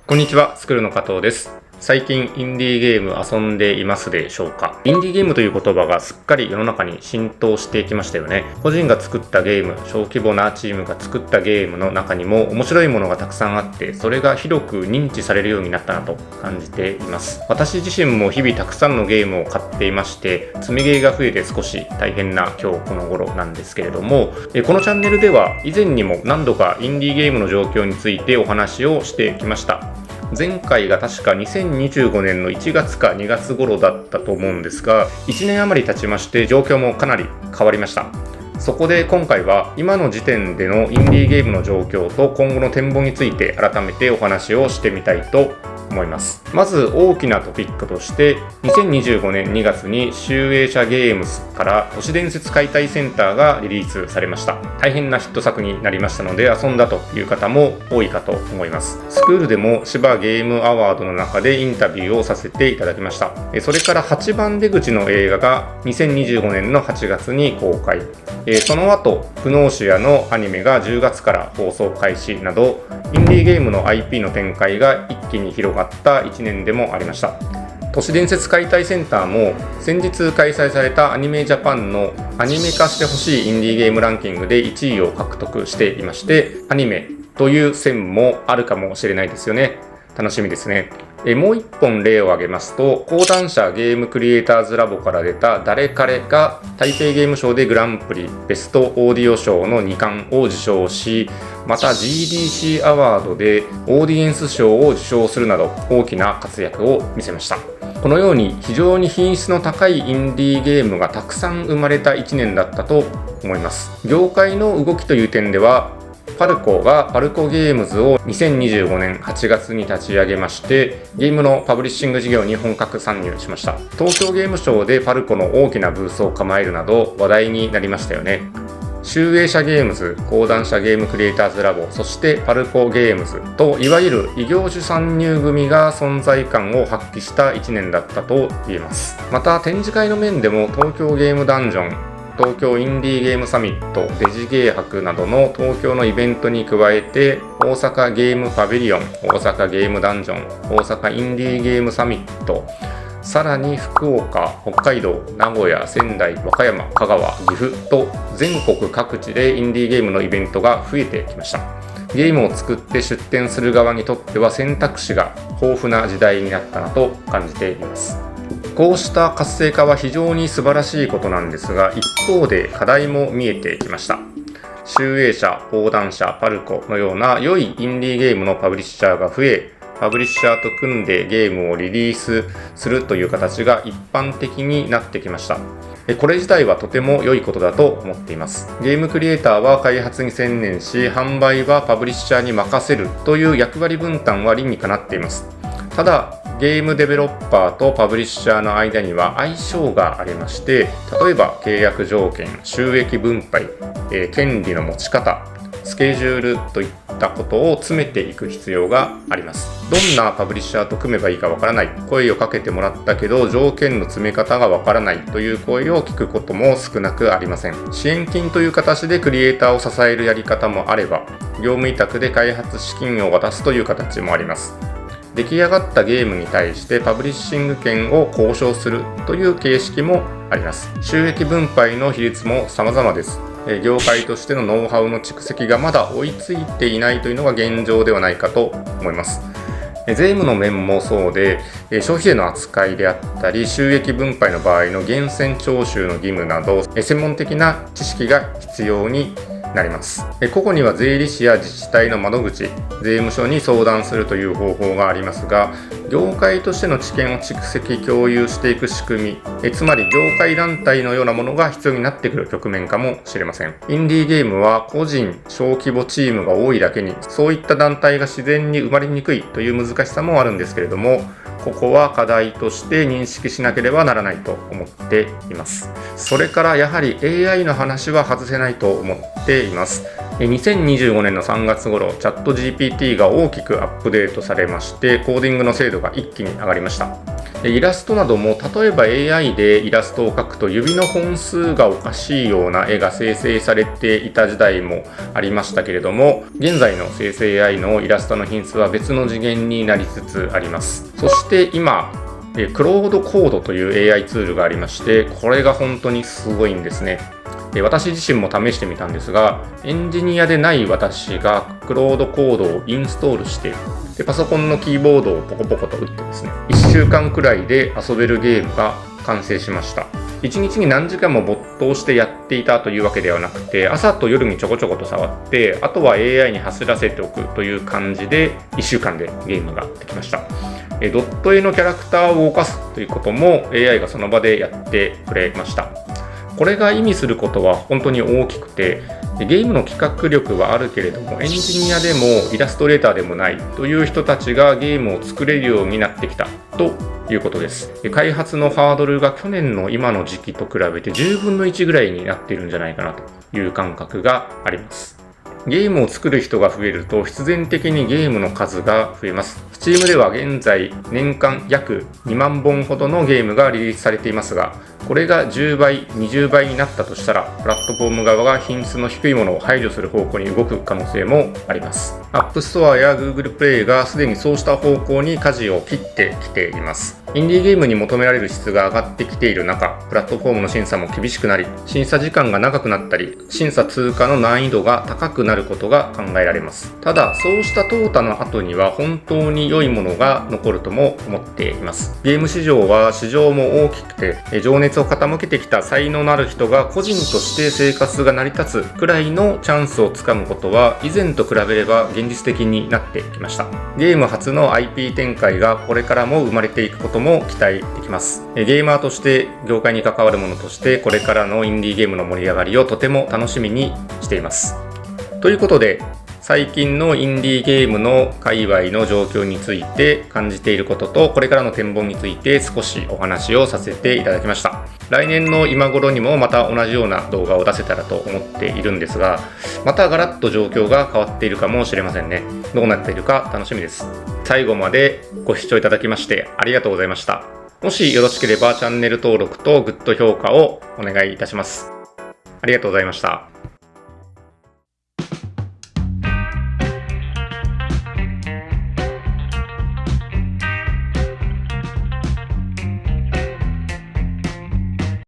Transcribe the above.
こんにちは、スクールの加藤です。最近インディーゲーム遊んでいますでしょうか？インディーゲームという言葉がすっかり世の中に浸透してきましたよね。個人が作ったゲーム、小規模なチームが作ったゲームの中にも面白いものがたくさんあって、それが広く認知されるようになったなと感じています。私自身も日々たくさんのゲームを買っていまして、積みゲーが増えて少し大変な今日この頃なんですけれども、このチャンネルでは以前にも何度かインディーゲームの状況についてお話をしてきました。前回が確か2025年の1月か2月頃だったと思うんですが、1年余り経ちまして状況もかなり変わりました。そこで今回は今の時点でのインディーゲームの状況と今後の展望について改めてお話をしてみたいと思います。まず大きなトピックとして2025年2月に集英社ゲームスから都市伝説解体センターがリリースされました。大変なヒット作になりましたので遊んだという方も多いかと思います。スクールでも芝ゲームアワードの中でインタビューをさせていただきました。それから8番出口の映画が2025年の8月に公開、その後フノーシュアのアニメが10月から放送開始などインディーゲームの IP の展開が一気に広がった1年でもありました。都市伝説解体センターも先日開催されたアニメジャパンのアニメ化してほしいインディーゲームランキングで1位を獲得していまして、アニメという線もあるかもしれないですよね。楽しみですね。もう一本例を挙げますと、講談社ゲームクリエイターズラボから出た誰彼が台北ゲームショウでグランプリベストオーディオ賞の2冠を受賞し、また GDC アワードでオーディエンス賞を受賞するなど大きな活躍を見せました。このように非常に品質の高いインディーゲームがたくさん生まれた1年だったと思います。業界の動きという点ではパルコがパルコゲームズを2025年8月に立ち上げまして、ゲームのパブリッシング事業に本格参入しました。東京ゲームショウでパルコの大きなブースを構えるなど話題になりましたよね。集英社ゲームズ、講談社ゲームクリエイターズラボ、そしてパルコゲームズといわゆる異業種参入組が存在感を発揮した1年だったと言えます。また展示会の面でも東京ゲームダンジョン、東京インディーゲームサミット、デジゲー博などの東京のイベントに加えて、大阪ゲームパビリオン、大阪ゲームダンジョン、大阪インディーゲームサミット、さらに福岡、北海道、名古屋、仙台、和歌山、香川、岐阜と全国各地でインディーゲームのイベントが増えてきました。ゲームを作って出展する側にとっては選択肢が豊富な時代になったなと感じています。こうした活性化は非常に素晴らしいことなんですが、一方で課題も見えてきました。集英社、講談社、パルコのような良いインディーゲームのパブリッシャーが増え、パブリッシャーと組んでゲームをリリースするという形が一般的になってきました。これ自体はとても良いことだと思っています。ゲームクリエイターは開発に専念し、販売はパブリッシャーに任せるという役割分担は理にかなっています。ただ、ゲームデベロッパーとパブリッシャーの間には相性がありまして、例えば契約条件、収益分配、権利の持ち方、スケジュールといったことを詰めていく必要があります。どんなパブリッシャーと組めばいいかわからない、声をかけてもらったけど条件の詰め方がわからないという声を聞くことも少なくありません。支援金という形でクリエイターを支えるやり方もあれば、業務委託で開発資金を渡すという形もあります。出来上がったゲームに対してパブリッシング権を交渉するという形式もあります。収益分配の比率も様々です。業界としてのノウハウの蓄積がまだ追いついていないというのが現状ではないかと思います。税務の面もそうで、消費税の扱いであったり、収益分配の場合の源泉徴収の義務など、専門的な知識が必要になります。個々には税理士や自治体の窓口、税務署に相談するという方法がありますが、業界としての知見を蓄積共有していく仕組み、つまり業界団体のようなものが必要になってくる局面かもしれません。インディーゲームは個人、小規模チームが多いだけに、そういった団体が自然に生まれにくいという難しさもあるんですけれども、ここは課題として認識しなければならないと思っています。それからやはり AI の話は外せないと思っています。2025年の3月頃、チャット GPT が大きくアップデートされまして、コーディングの精度が一気に上がりました。イラストなども例えば AI でイラストを描くと指の本数がおかしいような絵が生成されていた時代もありましたけれども、現在の生成 AI のイラストの品質は別の次元になりつつあります。そして今クロードコードという AI ツールがありまして、これが本当にすごいんですね。私自身も試してみたんですが、エンジニアでない私がクロードコードをインストールして、パソコンのキーボードをポコポコと打ってですね、1週間くらいで遊べるゲームが完成しました。1日に何時間も没頭してやっていたというわけではなくて、朝と夜にちょこちょこと触って、あとは AI に走らせておくという感じで1週間でゲームができました。ドット絵のキャラクターを動かすということも AI がその場でやってくれました。これが意味することは本当に大きくて、ゲームの企画力はあるけれどもエンジニアでもイラストレーターでもないという人たちがゲームを作れるようになってきたということです。開発のハードルが去年の今の時期と比べて10分の1ぐらいになっているんじゃないかなという感覚があります。ゲームを作る人が増えると必然的にゲームの数が増えます。Steam では現在年間約2万本ほどのゲームがリリースされていますが、これが10倍、20倍になったとしたら、プラットフォーム側が品質の低いものを排除する方向に動く可能性もあります。App Store や Google Play がすでにそうした方向に舵を切ってきています。インディーゲームに求められる質が上がってきている中、プラットフォームの審査も厳しくなり、審査時間が長くなったり、審査通過の難易度が高くなることが考えられます。ただ、そうした淘汰の後には本当に良いものが残るとも思っています。ゲーム市場は市場も大きくて、情熱を傾けてきた才能のある人が個人として生活が成り立つくらいのチャンスをつかむことは以前と比べれば現実的になってきました。ゲーム初の IP 展開がこれからも生まれていくことも期待できます。ゲーマーとして業界に関わるものとしてこれからのインディーゲームの盛り上がりをとても楽しみにしています。ということで、最近のインディーゲームの界隈の状況について感じていることとこれからの展望について少しお話をさせていただきました。来年の今頃にもまた同じような動画を出せたらと思っているんですが、またガラッと状況が変わっているかもしれませんね。どうなっているか楽しみです。最後までご視聴いただきましてありがとうございました。もしよろしければチャンネル登録とグッド評価をお願いいたします。ありがとうございました。